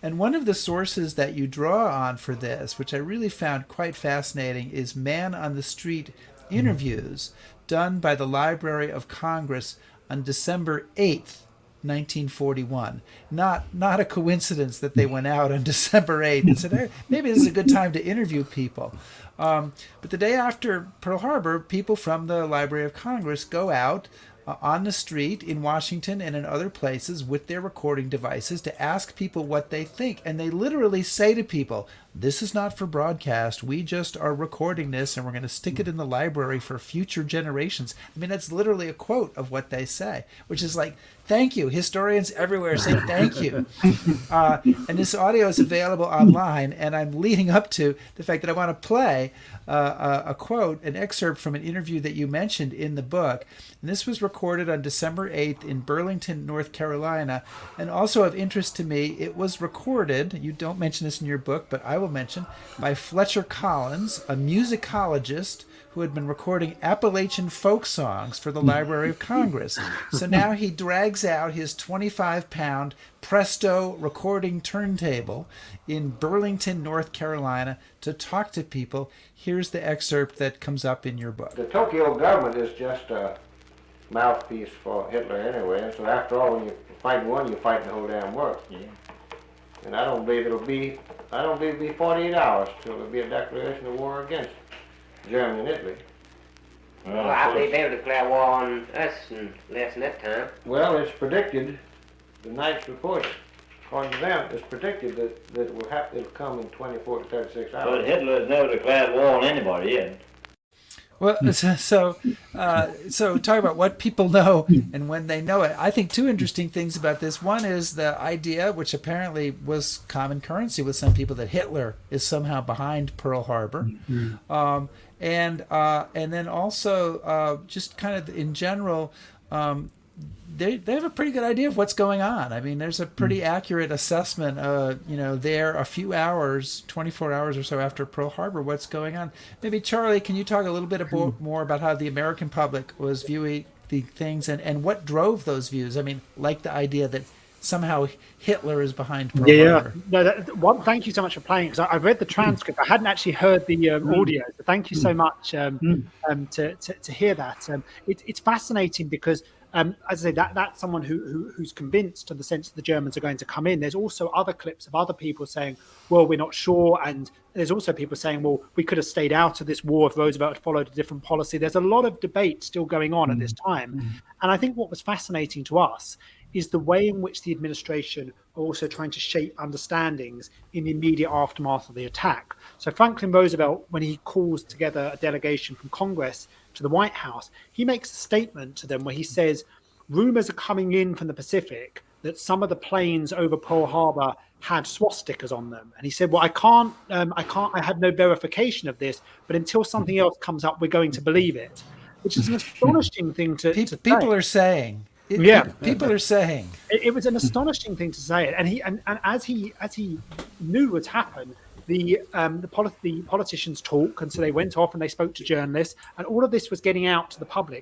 And one of the sources that you draw on for this, which I really found quite fascinating, is man on the street interviews done by the Library of Congress on December 8th, 1941. Not a coincidence that they went out on December 8th and said, hey, maybe this is a good time to interview people. But the day after Pearl Harbor, people from the Library of Congress go out on the street in Washington and in other places with their recording devices to ask people what they think. And they literally say to people, this is not for broadcast. We just are recording this and we're going to stick it in the library for future generations. I mean, that's literally a quote of what they say, which is like, thank you. Historians everywhere say thank you. And this audio is available online. And I'm leading up to the fact that I want to play a quote, an excerpt from an interview that you mentioned in the book. And this was recorded on December 8th in Burlington, North Carolina. And also of interest to me, it was recorded, you don't mention this in your book, but I will mention, by Fletcher Collins, a musicologist who had been recording Appalachian folk songs for the Library of Congress. So now he drags out his 25-pound Presto recording turntable in Burlington, North Carolina, to talk to people. Here's the excerpt that comes up in your book. The Tokyo government is just a mouthpiece for Hitler anyway, and so after all, when you fight one, you're fighting the whole damn world. Yeah. And I don't believe it'll be 48 hours till there'll be a declaration of war against Germany and Italy. Well, I believe they'll declare war on us in less than that time. Well, it's predicted, the Knight's report, according to them, it's predicted that it'll come in 24 to 36 hours. But Hitler has never declared war on anybody yet. Well, so talk about what people know and when they know it. I think two interesting things about this. One is the idea, which apparently was common currency with some people, that Hitler is somehow behind Pearl Harbor. Mm-hmm. And then also just kind of in general, they have a pretty good idea of what's going on. I mean, there's a pretty accurate assessment, there a few hours, 24 hours or so after Pearl Harbor, what's going on. Maybe, Charlie, can you talk a little bit more about how the American public was viewing the things and what drove those views? I mean, like the idea that somehow Hitler is behind Pearl Harbor. No, thank you so much for playing, because I've read the transcript. I hadn't actually heard the audio, so thank you so much to hear that. It's fascinating because, as I say, that's someone who's convinced in the sense that the Germans are going to come in. There's also other clips of other people saying, well, we're not sure. And there's also people saying, well, we could have stayed out of this war if Roosevelt had followed a different policy. There's a lot of debate still going on at this time. And I think what was fascinating to us is the way in which the administration are also trying to shape understandings in the immediate aftermath of the attack. So Franklin Roosevelt, when he calls together a delegation from Congress to the White House, he makes a statement to them where he says, rumors are coming in from the Pacific that some of the planes over Pearl Harbor had swastikas on them. And he said, well, I have no verification of this, but until something else comes up, we're going to believe it, which is an astonishing thing to say. People are saying. People are saying it was an astonishing thing to say, and as he knew what happened, the politicians talk, and so they went off and they spoke to journalists, and all of this was getting out to the public.